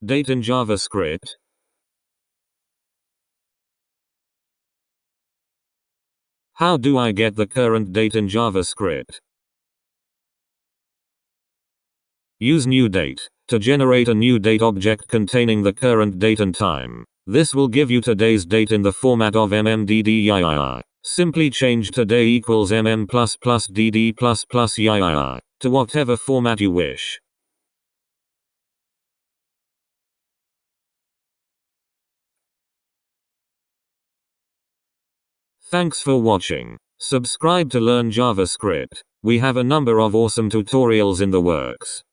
date in JavaScript. How do I get the current date in JavaScript? Use newDate to generate a newDate object containing the current date and time. This will give you today's date in the format of mmDD. Simply change today equals mm++dd++. To whatever format you wish. Thanks for watching. Subscribe to learn JavaScript. We have a number of awesome tutorials in the works.